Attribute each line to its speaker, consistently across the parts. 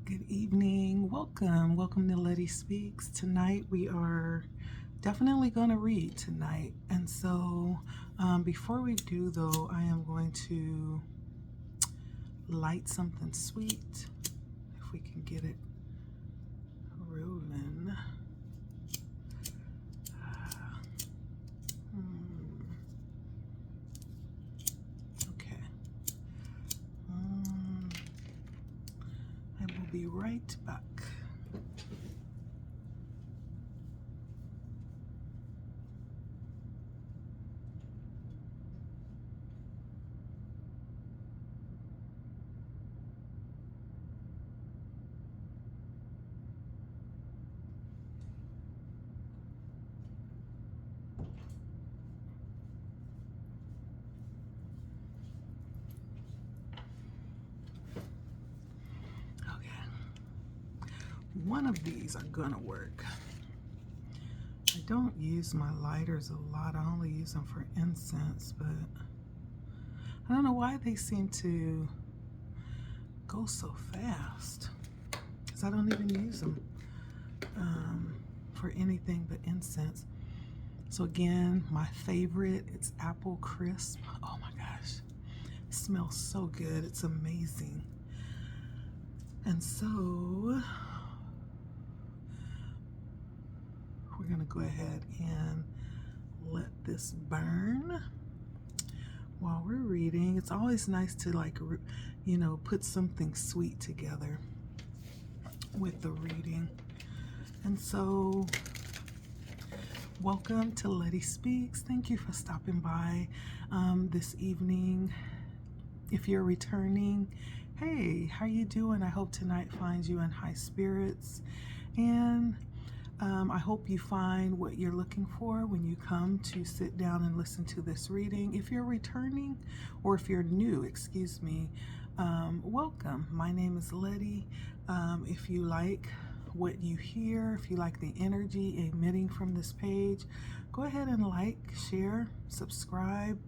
Speaker 1: Good evening. Welcome to LettiSpeaks. Tonight we are definitely going to read tonight. And so before we do though, I am going to light something sweet if we can get it rolling. Okay. I will be right back. One of these are gonna work. I don't use my lighters a lot. I only use them for incense, but I don't know why they seem to go so fast, because I don't even use them for anything but incense. So again, my favorite, it's apple crisp. Oh my gosh, it smells so good. It's amazing. And so we're gonna go ahead and let this burn while we're reading. It's always nice to put something sweet together with the reading. And so welcome to LettiSpeaks. Thank you for stopping by this evening. If you're returning, hey, how you doing? I hope tonight finds you in high spirits, and I hope you find what you're looking for when you come to sit down and listen to this reading. If you're returning, or if you're new, excuse me, welcome. My name is Letty. If you like what you hear, if you like the energy emitting from this page, go ahead and like, share, subscribe.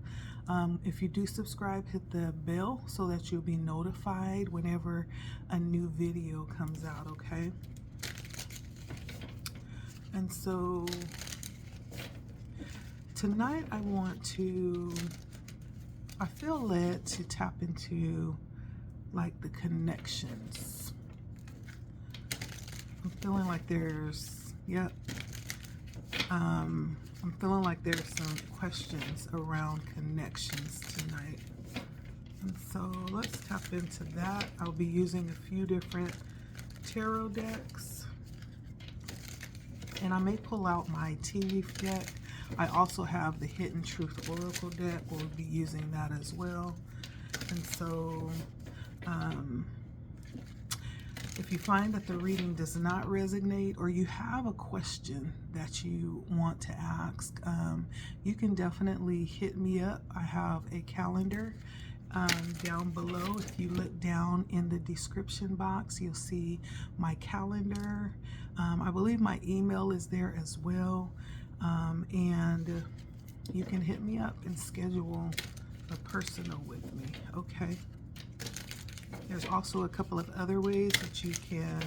Speaker 1: If you do subscribe, hit the bell so that you'll be notified whenever a new video comes out, okay? And so tonight I feel led to tap into like the connections. I'm feeling like there's, I'm feeling like there's some questions around connections tonight. And so let's tap into that. I'll be using a few different tarot decks, and I may pull out my tea leaf deck. I also have the Hidden Truth Oracle deck. We'll be using that as well. And so if you find that the reading does not resonate, or you have a question that you want to ask, you can definitely hit me up. I have a calendar down below. If you look down in the description box, you'll see my calendar. I believe my email is there as well, and you can hit me up and schedule a personal with me, okay? There's also a couple of other ways that you can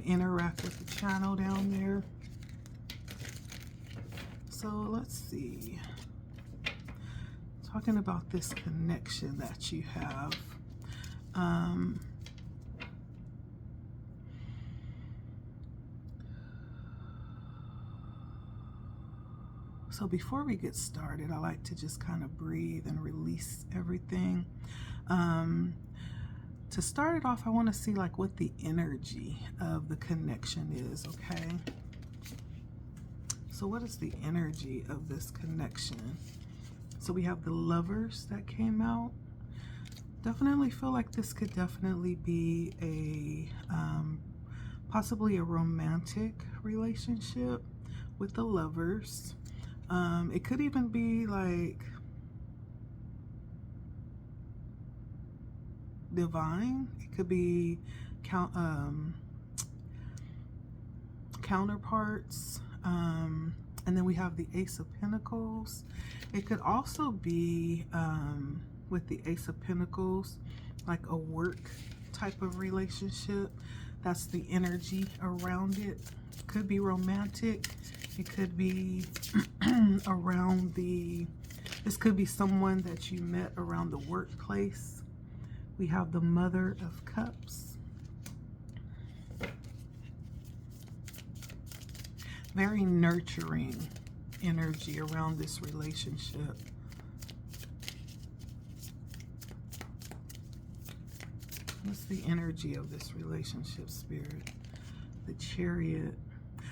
Speaker 1: interact with the channel down there. So let's see. Talking about this connection that you have. So before we get started, I like to just kind of breathe and release everything. To start it off, I want to see like what the energy of the connection is, okay? So what is the energy of this connection? So we have the Lovers that came out. Definitely feel like this could definitely be a possibly a romantic relationship with the Lovers. It could even be like divine. It could be counterparts. And then we have the Ace of Pentacles. It could also be with the Ace of Pentacles like a work type of relationship. That's the energy around it. Could be romantic. It could be around this could be someone that you met around the workplace. We have the Mother of Cups. Very nurturing energy around this relationship. What's the energy of this relationship, Spirit? The Chariot.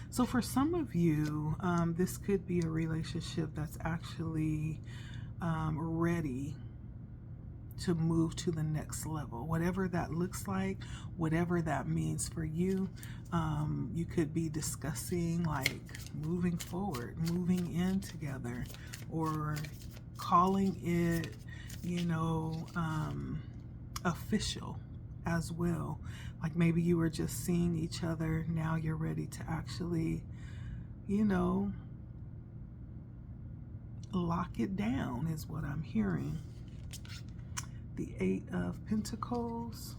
Speaker 1: So for some of you, this could be a relationship that's actually ready to move to the next level. Whatever that looks like, whatever that means for you, you could be discussing like moving forward, moving in together, or calling it, you know, official as well. Like maybe you were just seeing each other, now you're ready to actually, you know, lock it down is what I'm hearing. The Eight of Pentacles.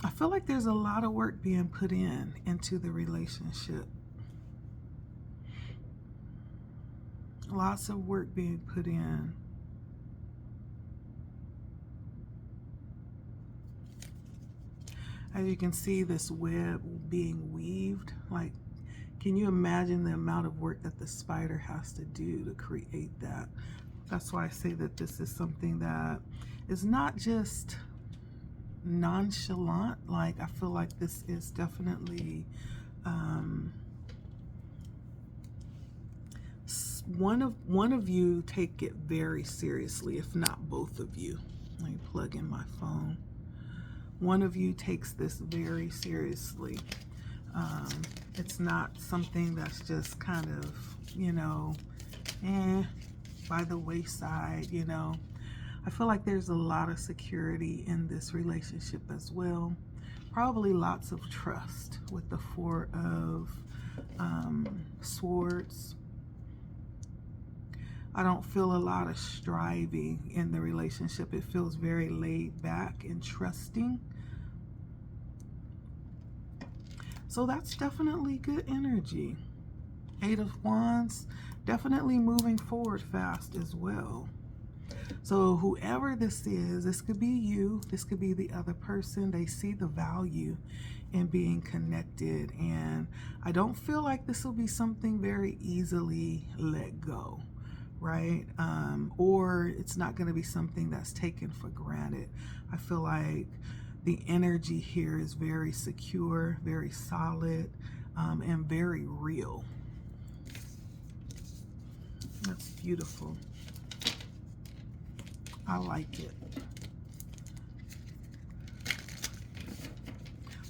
Speaker 1: I feel like there's a lot of work being put into the relationship. Lots of work being put in. As you can see, this web being weaved. Like, can you imagine the amount of work that the spider has to do to create that? That's why I say that this is something that is not just nonchalant. Like, I feel like this is definitely one of you take it very seriously, if not both of you. Let me plug in my phone. One of you takes this very seriously. It's not something that's just kind of, you know, by the wayside, you know. I feel like there's a lot of security in this relationship as well. Probably lots of trust with the Four of Swords. I don't feel a lot of striving in the relationship. It feels very laid back and trusting. So that's definitely good energy. Eight of Wands, definitely moving forward fast as well. So whoever this is, this could be you, this could be the other person. They see the value in being connected, and I don't feel like this will be something very easily let go, right? Or it's not going to be something that's taken for granted. I feel like the energy here is very secure, very solid, and very real. That's beautiful. I like it.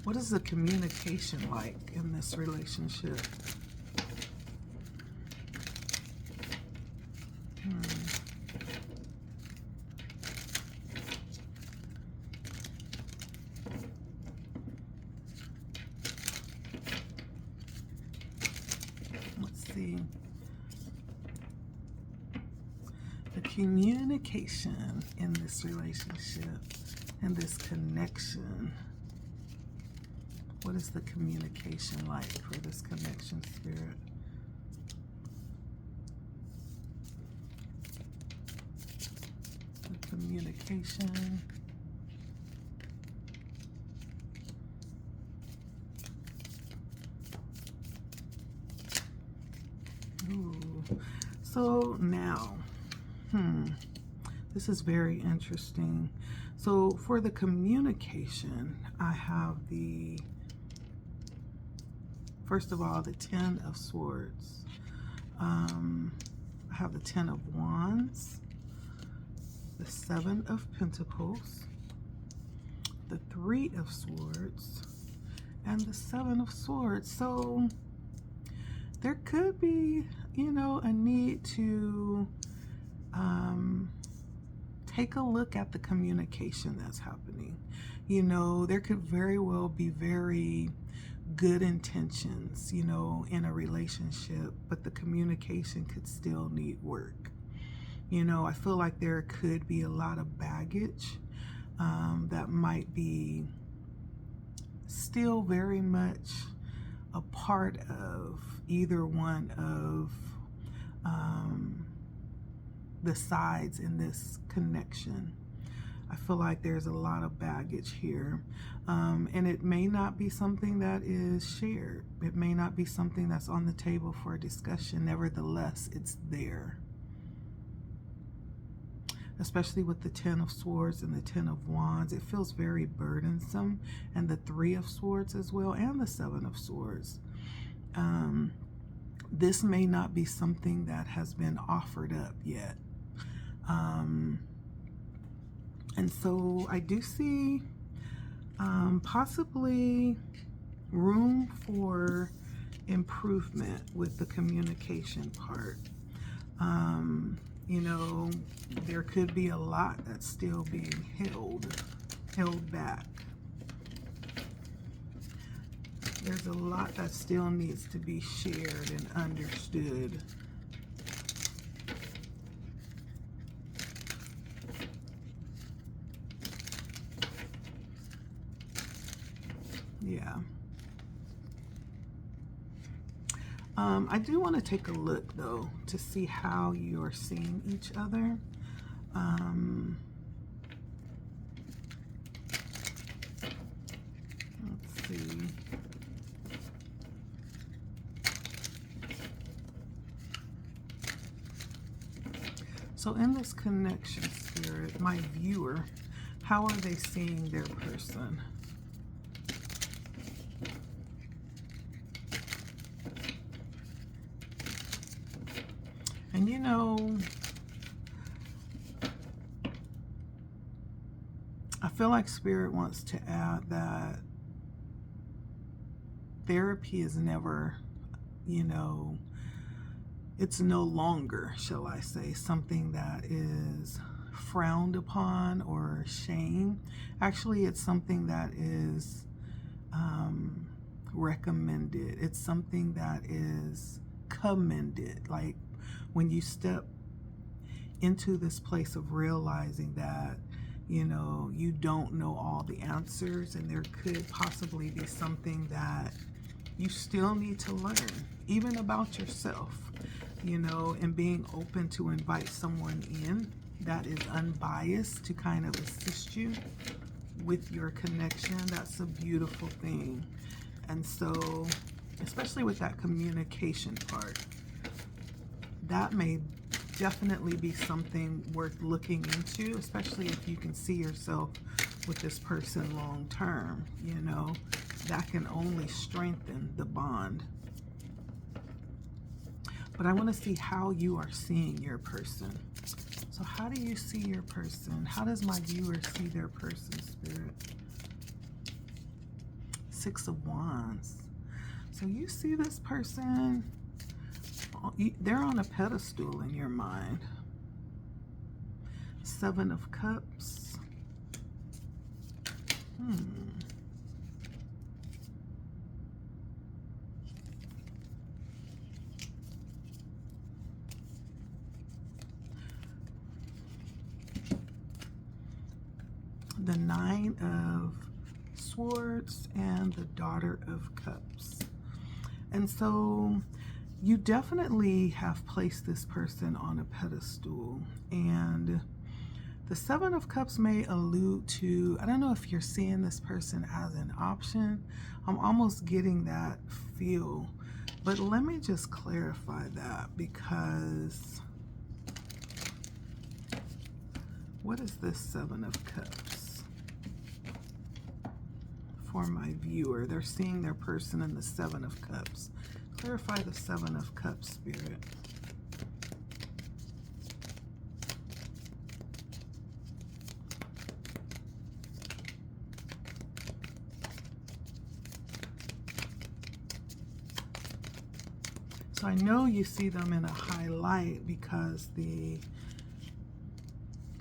Speaker 1: What is the communication like in this relationship? Let's see. The communication in this relationship and this connection. What is the communication like for this connection, Spirit? The communication. Ooh. So now, this is very interesting. So for the communication, I have the, first of all, the Ten of Swords. I have the Ten of Wands, the Seven of Pentacles, the Three of Swords, and the Seven of Swords. So there could be, you know, a need to take a look at the communication that's happening. You know, there could very well be very good intentions, you know, in a relationship, but the communication could still need work. You know, I feel like there could be a lot of baggage that might be still very much a part of either one of the sides in this connection. I feel like there's a lot of baggage here, and it may not be something that is shared. It may not be something that's on the table for discussion. Nevertheless, it's there. Especially with the Ten of Swords and the Ten of Wands, it feels very burdensome, and the Three of Swords as well, and the Seven of Swords. This may not be something that has been offered up yet. And so I do see possibly room for improvement with the communication part. You know, there could be a lot that's still being held back. There's a lot that still needs to be shared and understood. Yeah. I do want to take a look, though, to see how you're seeing each other. Let's see. So in this connection, Spirit, my viewer, how are they seeing their person? And you know, I feel like Spirit wants to add that therapy is never, you know, it's no longer, shall I say, something that is frowned upon or shamed. Actually, it's something that is recommended. It's something that is commended. Like, when you step into this place of realizing that, you know, you don't know all the answers, and there could possibly be something that you still need to learn, even about yourself, you know, and being open to invite someone in that is unbiased to kind of assist you with your connection. That's a beautiful thing. And so, especially with that communication part, that may definitely be something worth looking into, especially if you can see yourself with this person long term. You know, that can only strengthen the bond. But I want to see how you are seeing your person. So how do you see your person? How does my viewer see their person, Spirit? Six of Wands. So you see this person, they're on a pedestal in your mind. Seven of Cups. The Nine of Swords and the Daughter of Cups. And so you definitely have placed this person on a pedestal, and the Seven of Cups may allude to, I don't know if you're seeing this person as an option. I'm almost getting that feel, but let me just clarify that, because what is this Seven of Cups for my viewer? They're seeing their person in the Seven of Cups. Clarify the Seven of Cups, Spirit. So I know you see them in a high light because the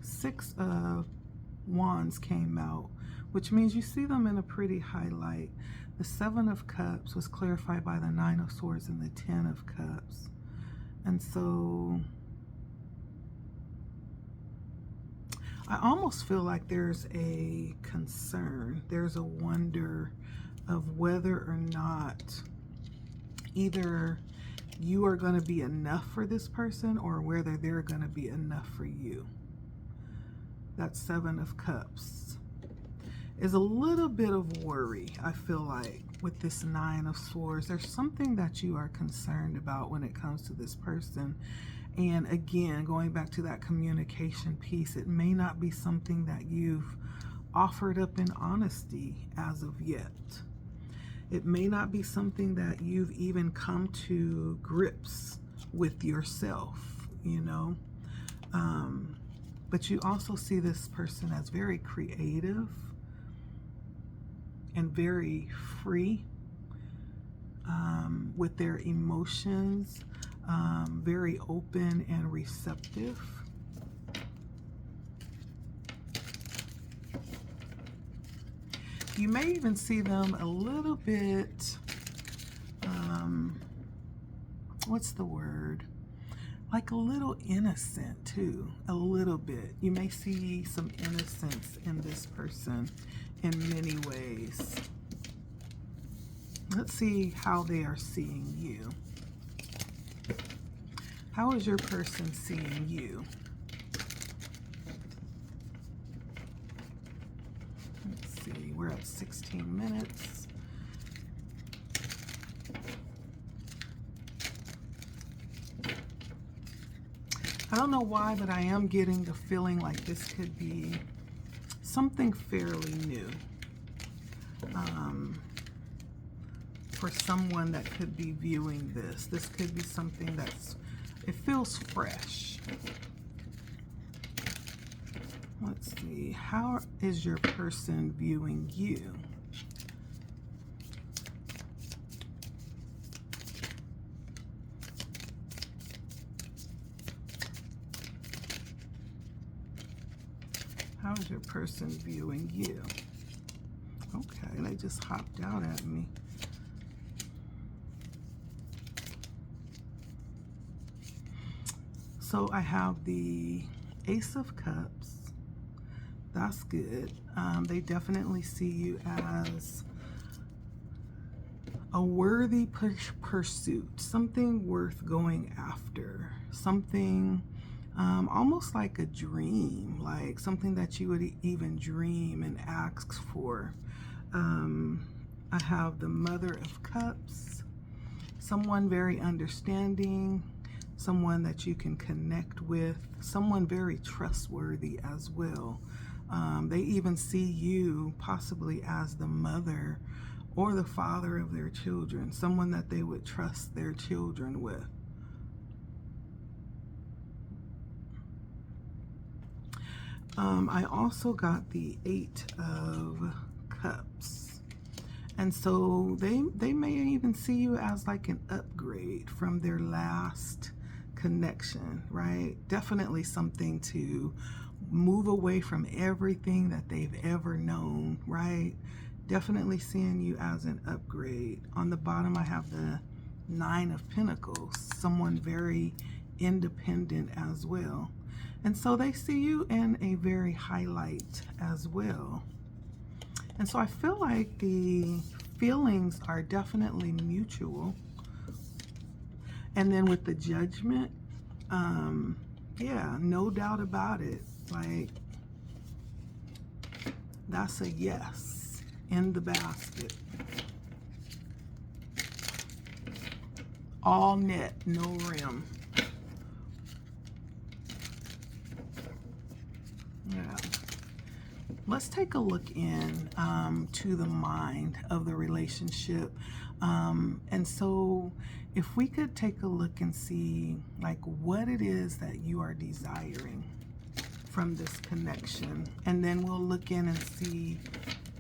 Speaker 1: Six of Wands came out, which means you see them in a pretty high light. The Seven of Cups was clarified by the Nine of Swords and the Ten of Cups. And so I almost feel like there's a concern, there's a wonder of whether or not either you are going to be enough for this person or whether they're going to be enough for you. That Seven of Cups is a little bit of worry, I feel like, with this Nine of Swords. There's something that you are concerned about when it comes to this person. And again, going back to that communication piece, it may not be something that you've offered up in honesty as of yet. It may not be something that you've even come to grips with yourself, you know. But you also see this person as very creative and very free with their emotions, very open and receptive. You may even see them a little bit, what's the word? Like a little innocent too, a little bit. You may see some innocence in this person in many ways. Let's see how they are seeing you. How is your person seeing you? Let's see, we're at 16 minutes. I don't know why, but I am getting the feeling like this could be something fairly new. For someone that could be viewing this. This could be something that's, it feels fresh. Let's see, how is your person viewing you? How is your person viewing you? Okay, they just hopped out at me. So I have the Ace of Cups. That's good. They definitely see you as a worthy pursuit, something worth going after, something almost like a dream, like something that you would even dream and ask for. I have the Mother of Cups, someone very understanding, someone that you can connect with, someone very trustworthy as well. They even see you possibly as the mother or the father of their children, someone that they would trust their children with. I also got the Eight of Cups. And so they may even see you as like an upgrade from their last connection, right? Definitely something to move away from everything that they've ever known, right? Definitely seeing you as an upgrade. On the bottom, I have the Nine of Pentacles, someone very independent as well. And so they see you in a very high light as well. And so I feel like the feelings are definitely mutual. And then with the Judgment, yeah, no doubt about it. Like, that's a yes in the basket. All net, no rim. Yeah. Let's take a look in to the mind of the relationship. And so if we could take a look and see like what it is that you are desiring from this connection, and then we'll look in and see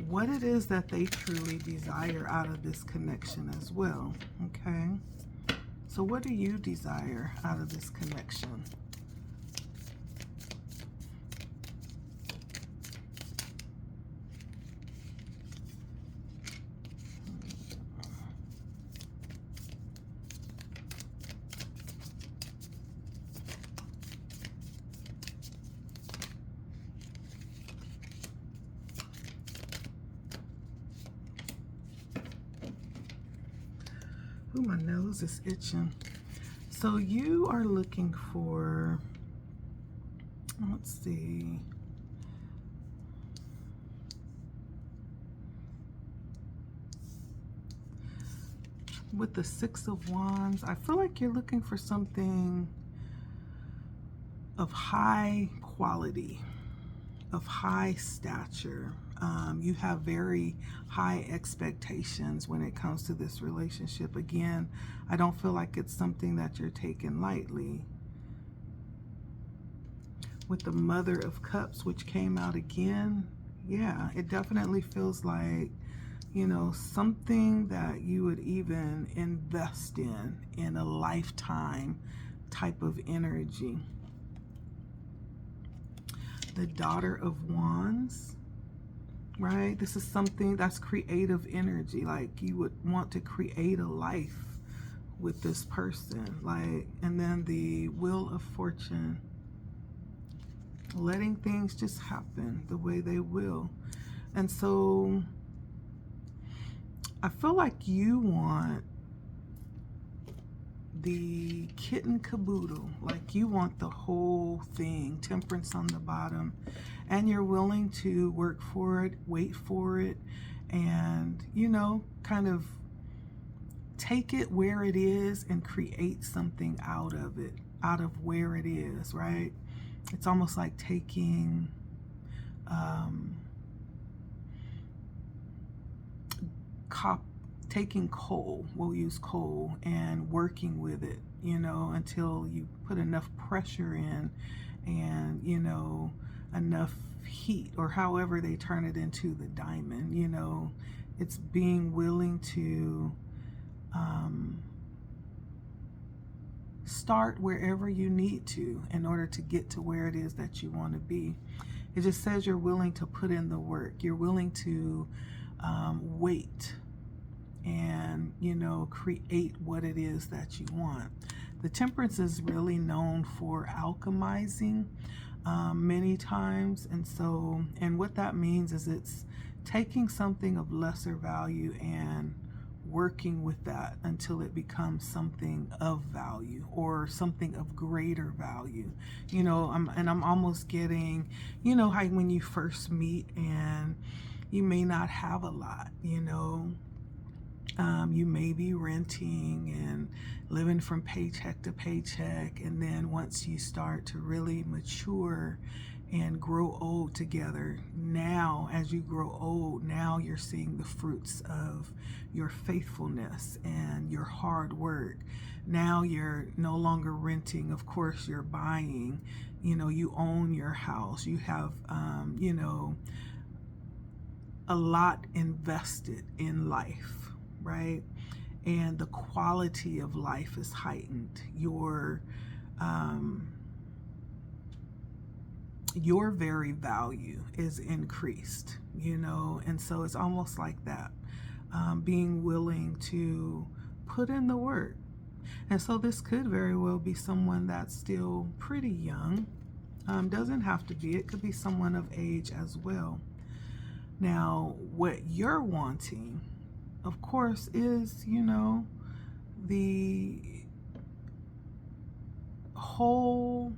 Speaker 1: what it is that they truly desire out of this connection as well. Okay, so what do you desire out of this connection? Ooh, my nose is itching. So you are looking for, let's see. With the Six of Wands, I feel like you're looking for something of high quality, of high stature. You have very high expectations when it comes to this relationship. Again, I don't feel like it's something that you're taking lightly. With the Mother of Cups, which came out again, yeah, it definitely feels like, you know, something that you would even invest in a lifetime type of energy. The Daughter of Wands, right? This is something that's creative energy. Like you would want to create a life with this person. Like, and then the Wheel of Fortune, letting things just happen the way they will. And so I feel like you want the kit and caboodle, like you want the whole thing, Temperance on the bottom, and you're willing to work for it, wait for it, and, you know, kind of take it where it is and create something out of it, out of where it is, right? It's almost like taking taking coal, we'll use coal, and working with it, you know, until you put enough pressure in and, you know, enough heat, or however they turn it into the diamond, you know. It's being willing to start wherever you need to in order to get to where it is that you want to be. It just says you're willing to put in the work. You're willing to wait and, you know, create what it is that you want. The Temperance is really known for alchemizing many times. And so, and what that means is it's taking something of lesser value and working with that until it becomes something of value or something of greater value. You know, I'm almost getting, you know, how when you first meet and you may not have a lot, you know, you may be renting and living from paycheck to paycheck, and then once you start to really mature and grow old together, now as you grow old, now you're seeing the fruits of your faithfulness and your hard work. Now you're no longer renting, of course you're buying, you know, you own your house, you have you know, a lot invested in life, right? And the quality of life is heightened. Your very value is increased, you know. And so it's almost like that, being willing to put in the work. And so this could very well be someone that's still pretty young. Doesn't have to be. It could be someone of age as well. Now, what you're wanting, of course, is, you know, the whole,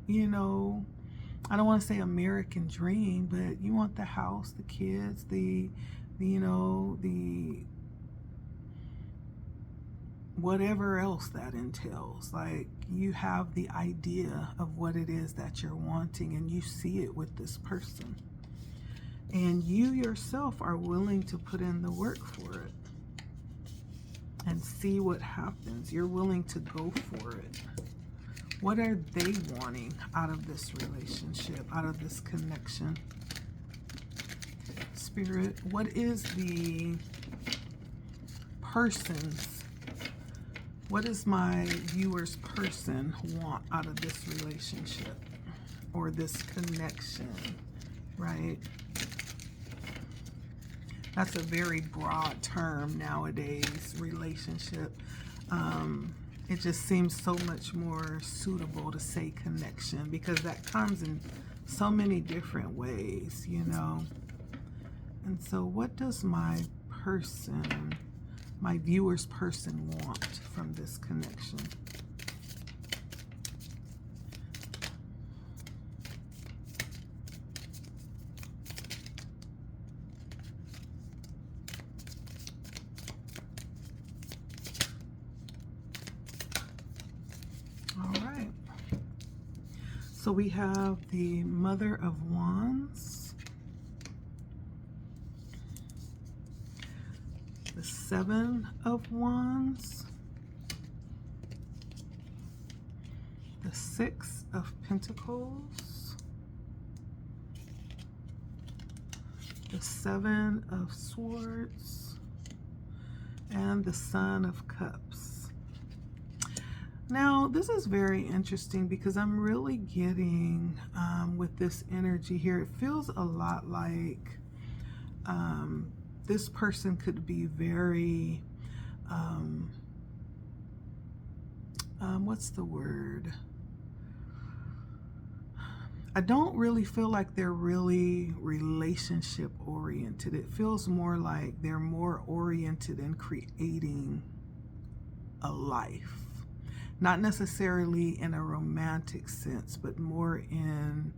Speaker 1: you know, I don't want to say American dream, but you want the house, the kids, the you know, the whatever else that entails. Like, you have the idea of what it is that you're wanting, and you see it with this person. And you yourself are willing to put in the work for it and see what happens. You're willing to go for it. What are they wanting out of this relationship, out of this connection? Spirit, what is the person's, what does my viewer's person want out of this relationship or this connection, right? That's a very broad term nowadays, relationship. It just seems so much more suitable to say connection, because that comes in so many different ways, you know. And so what does my person my viewer's person want from this connection? All right. So we have the Mother of Wands, the Seven of Wands, the Six of Pentacles, the Seven of Swords, and the Son of Cups. Now, this is very interesting because I'm really getting, with this energy here, it feels a lot like this person could be very, what's the word? I don't really feel like they're really relationship oriented. It feels more like they're more oriented in creating a life. Not necessarily in a romantic sense, but more in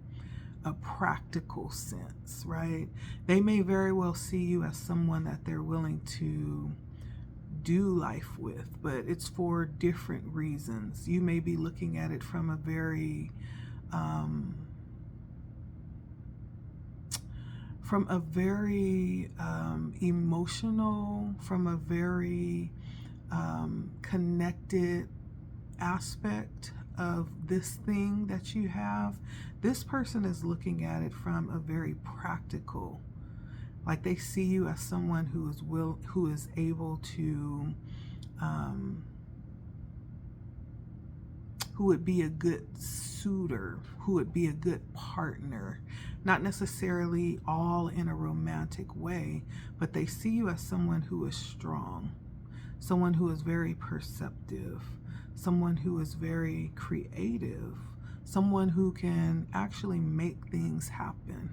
Speaker 1: a practical sense, right? They may very well see you as someone that they're willing to do life with, but it's for different reasons. You may be looking at it from a very emotional, from a very connected aspect of this thing that you have. This person is looking at it from a very practical, like they see you as someone who is able to who would be a good suitor, who would be a good partner, not necessarily all in a romantic way, but they see you as someone who is strong, someone who is very perceptive, someone who is very creative, someone who can actually make things happen,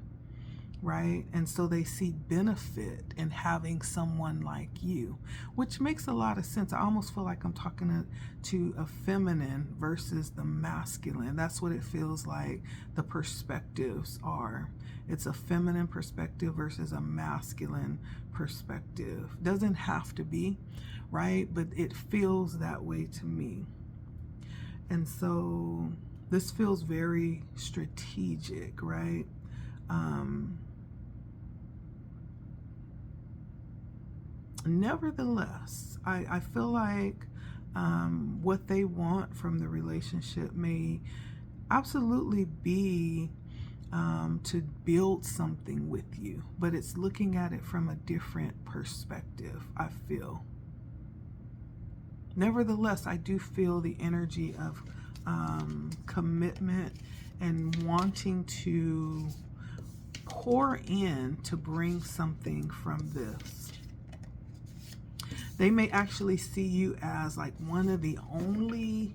Speaker 1: right? And so they see benefit in having someone like you, which makes a lot of sense. I almost feel like I'm talking to a feminine versus the masculine. That's what it feels like the perspectives are. It's a feminine perspective versus a masculine perspective. Doesn't have to be, right? But it feels that way to me. And so this feels very strategic, right? Nevertheless, I feel like what they want from the relationship may absolutely be to build something with you, but it's looking at it from a different perspective, I feel. Nevertheless, I do feel the energy of commitment and wanting to pour in to bring something from this. They may actually see you as like one of the only,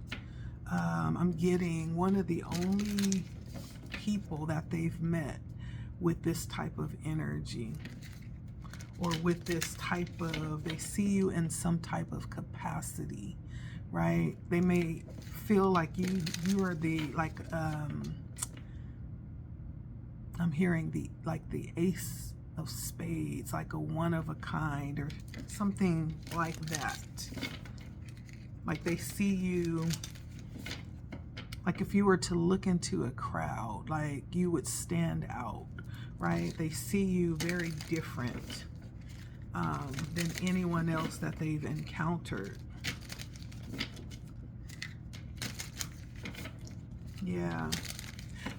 Speaker 1: I'm getting one of the only people that they've met with this type of energy, or with this type of, they see you in some type of capacity, right? They may feel like you are the, like, I'm hearing the ace of spades, like a one of a kind or something like that. Like they see you, like if you were to look into a crowd, like you would stand out, right? They see you very different than anyone else that they've encountered. Yeah.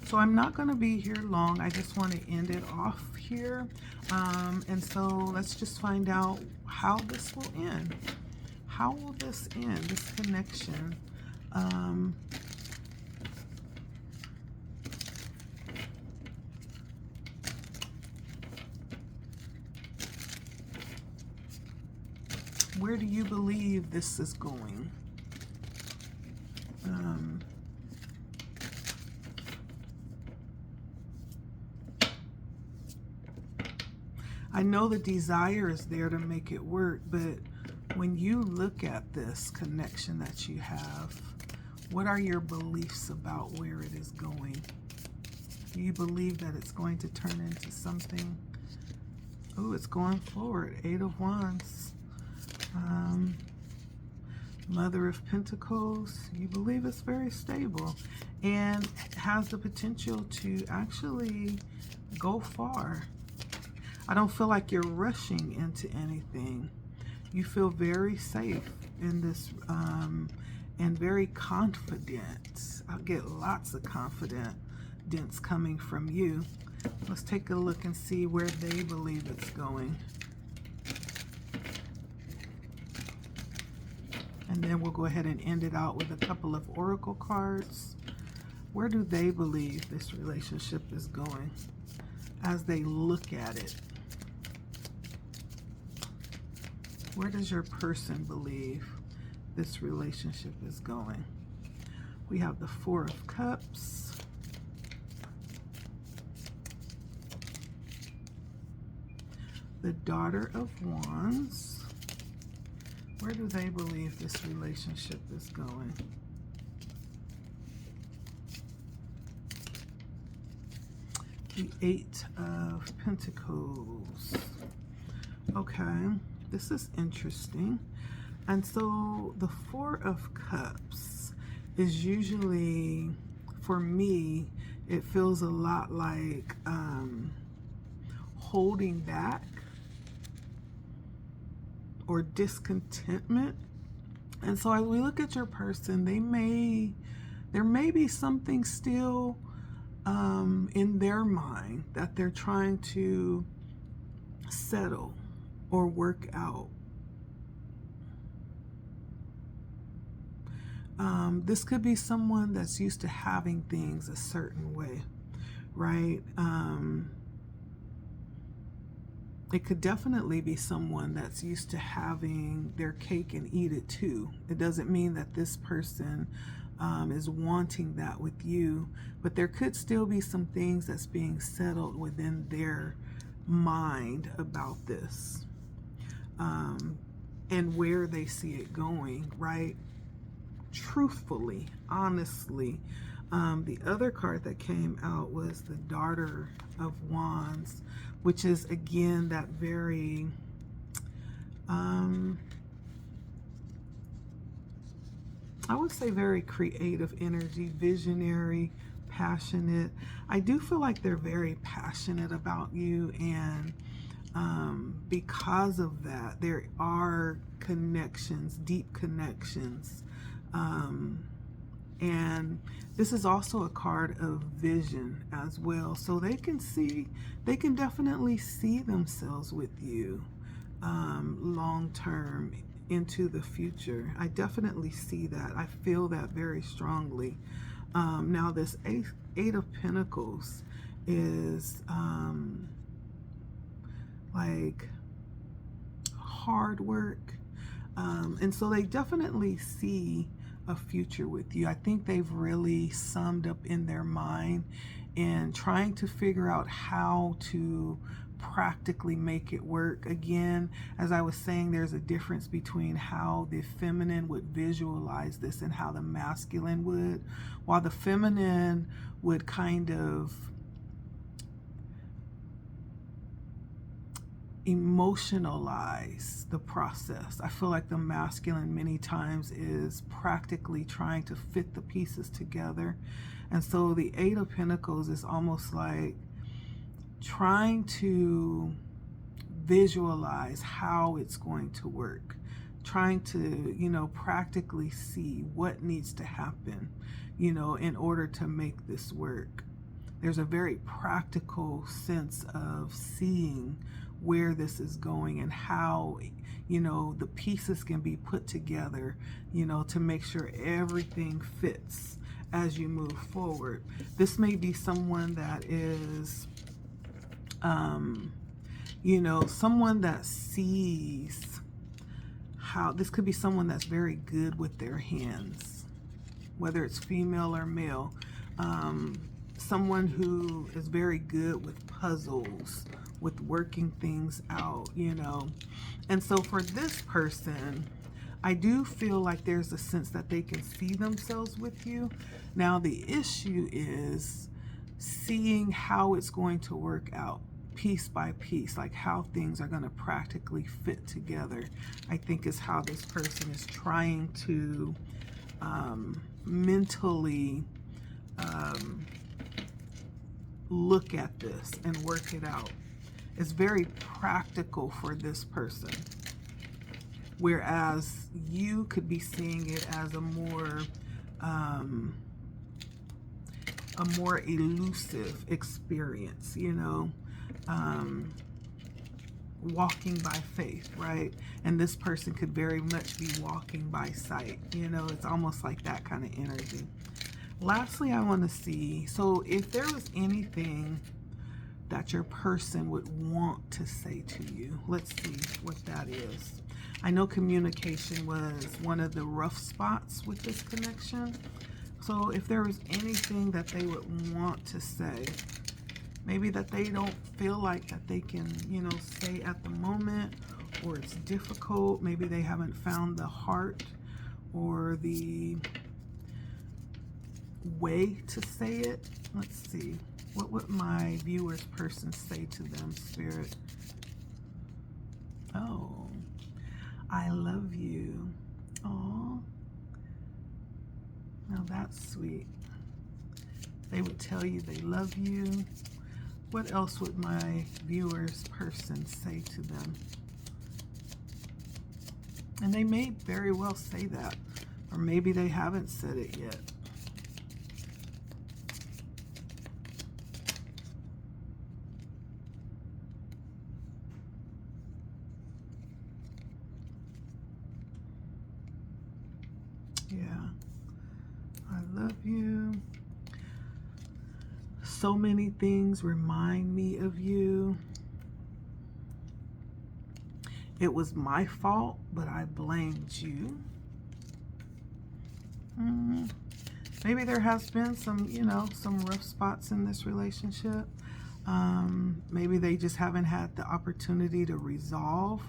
Speaker 1: So I'm not going to be here long. I just want to end it off here. And so let's just find out how this will end. How will this end, this connection? Where do you believe this is going? I know the desire is there to make it work, but When you look at this connection that you have, what are your beliefs about where it is going? Do you believe that it's going to turn into something? Oh, it's going forward. 8 of Wands. Mother of Pentacles. You believe it's very stable and has the potential to actually go far. I don't feel like you're rushing into anything. You feel very safe in this and very confident. I'll get lots of confidence coming from you. Let's take a look and see where they believe it's going. And then we'll go ahead and end it out with a couple of oracle cards. Where do they believe this relationship is going as they look at it? Where does your person believe this relationship is going? We have the 4 of Cups. The Daughter of Wands. Where do they believe this relationship is going? The 8 of Pentacles. Okay, this is interesting. And so the 4 of Cups is usually, for me, it feels a lot like holding back or discontentment. And so as we look at your person, there may be something still in their mind that they're trying to settle or work out. This could be someone that's used to having things a certain way, right? It could definitely be someone that's used to having their cake and eat it too. It doesn't mean that this person is wanting that with you, but there could still be some things that's being settled within their mind about this, and where they see it going, right? Truthfully, honestly. The other card that came out was the Daughter of Wands, which is again that very I would say very creative energy, visionary, passionate. I do feel like they're very passionate about you, and because of that, there are connections, deep connections. And this is also a card of vision as well. So they can definitely see themselves with you long term into the future. I definitely see that. I feel that very strongly. Now this Eight of Pentacles is like hard work. And so they definitely see a future with you. I think they've really summed up in their mind and trying to figure out how to practically make it work. Again, as I was saying, there's a difference between how the feminine would visualize this and how the masculine would. While the feminine would kind of emotionalize the process, I feel like the masculine many times is practically trying to fit the pieces together. And so the Eight of Pentacles is almost like trying to visualize how it's going to work, trying to, you know, practically see what needs to happen, you know, in order to make this work. There's a very practical sense of seeing where this is going and how, you know, the pieces can be put together, you know, to make sure everything fits as you move forward. This may be someone that is, you know, someone that sees how, this could be someone that's very good with their hands, whether it's female or male. Someone who is very good with puzzles with working things out, you know. And so for this person, I do feel like there's a sense that they can see themselves with you. Now, the issue is seeing how it's going to work out piece by piece, like how things are going to practically fit together, I think is how this person is trying to mentally look at this and work it out. It's very practical for this person, whereas you could be seeing it as a more elusive experience, you know, walking by faith, right? And this person could very much be walking by sight, you know. It's almost like that kind of energy. Lastly, I want to see, so if there was anything that your person would want to say to you, let's see what that is. I know communication was one of the rough spots with this connection. So if there was anything that they would want to say, maybe that they don't feel like that they can, you know, say at the moment, or it's difficult, maybe they haven't found the heart or the way to say it. Let's see. What would my viewer's person say to them, Spirit? Oh, I love you. Oh, now that's sweet. They would tell you they love you. What else would my viewer's person say to them? And they may very well say that, or maybe they haven't said it yet. Yeah, I love you. So many things remind me of you. It was my fault, but I blamed you. Maybe there has been some, you know, some rough spots in this relationship. Maybe they just haven't had the opportunity to resolve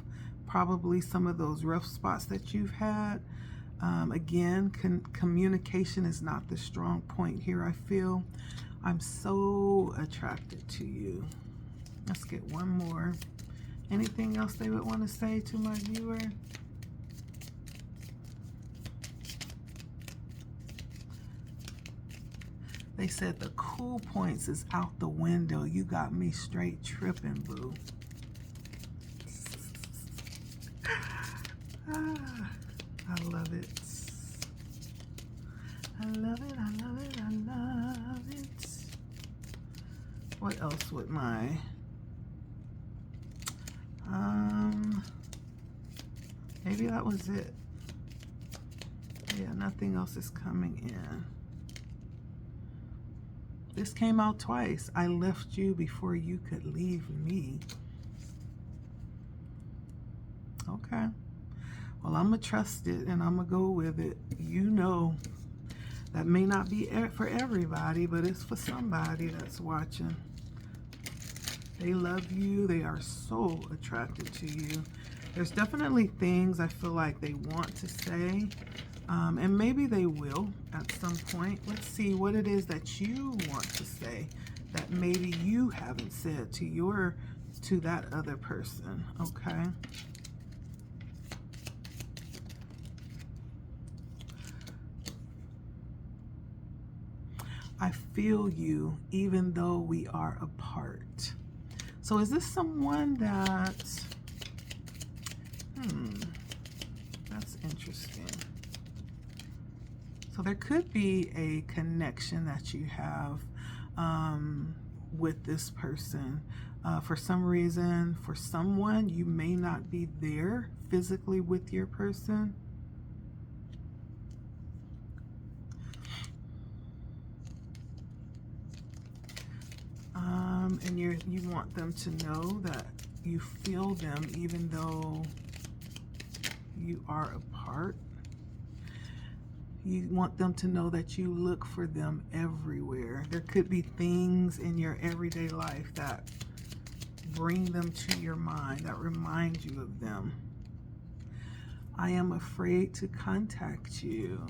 Speaker 1: probably some of those rough spots that you've had. Again, communication is not the strong point here, I feel. I'm so attracted to you. Let's get one more. Anything else they would want to say to my viewer? They said the cool points is out the window. You got me straight tripping, boo. I love it. I love it, I love it, I love it. What else would my... maybe that was it. Yeah, nothing else is coming in. This came out twice. I left you before you could leave me. Okay. Well, I'm going to trust it and I'm going to go with it. You know, that may not be for everybody, but it's for somebody that's watching. They love you. They are so attracted to you. There's definitely things I feel like they want to say, and maybe they will at some point. Let's see what it is that you want to say that maybe you haven't said to that other person. Okay. I feel you even though we are apart. So is this someone that, that's interesting. So there could be a connection that you have with this person. For some reason, for someone, you may not be there physically with your person. And you want them to know that you feel them even though you are apart. You want them to know that you look for them everywhere. There could be things in your everyday life that bring them to your mind, that remind you of them. I am afraid to contact you.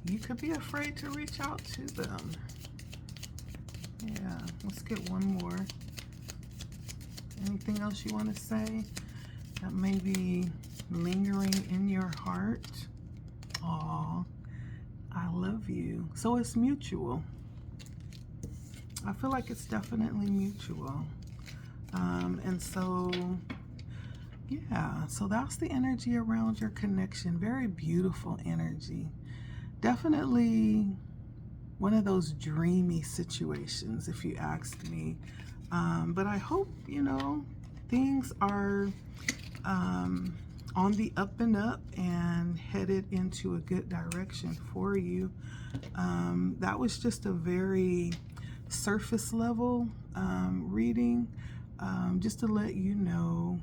Speaker 1: You could be afraid to reach out to them. Yeah, let's get one more. Anything else you want to say that may be lingering in your heart? Aw, I love you. So it's mutual. I feel like it's definitely mutual. And so, yeah, so that's the energy around your connection. Very beautiful energy. Definitely one of those dreamy situations, if you ask me. But I hope, you know, things are on the up and up and headed into a good direction for you. That was just a very surface level reading, just to let you know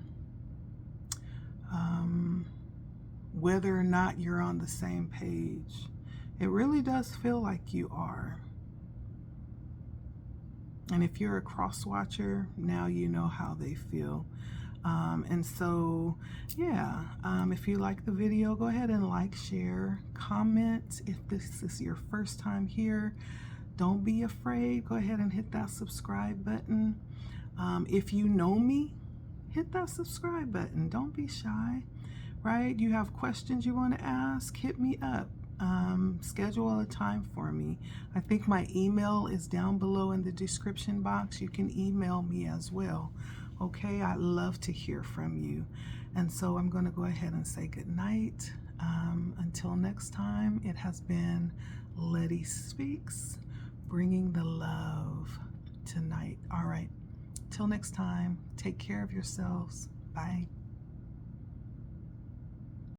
Speaker 1: whether or not you're on the same page. It really does feel like you are. And if you're a cross watcher, now you know how they feel. And so, yeah, if you like the video, go ahead and like, share, comment. If this is your first time here, don't be afraid. Go ahead and hit that subscribe button. If you know me, hit that subscribe button. Don't be shy, right? You have questions you want to ask, hit me up. Schedule a time for me. I think my email is down below in the description box. You can email me as well. Okay, I'd love to hear from you. And so I'm going to go ahead and say good night. Until next time, it has been LettiSpeaks, bringing the love tonight. All right, till next time, take care of yourselves. Bye.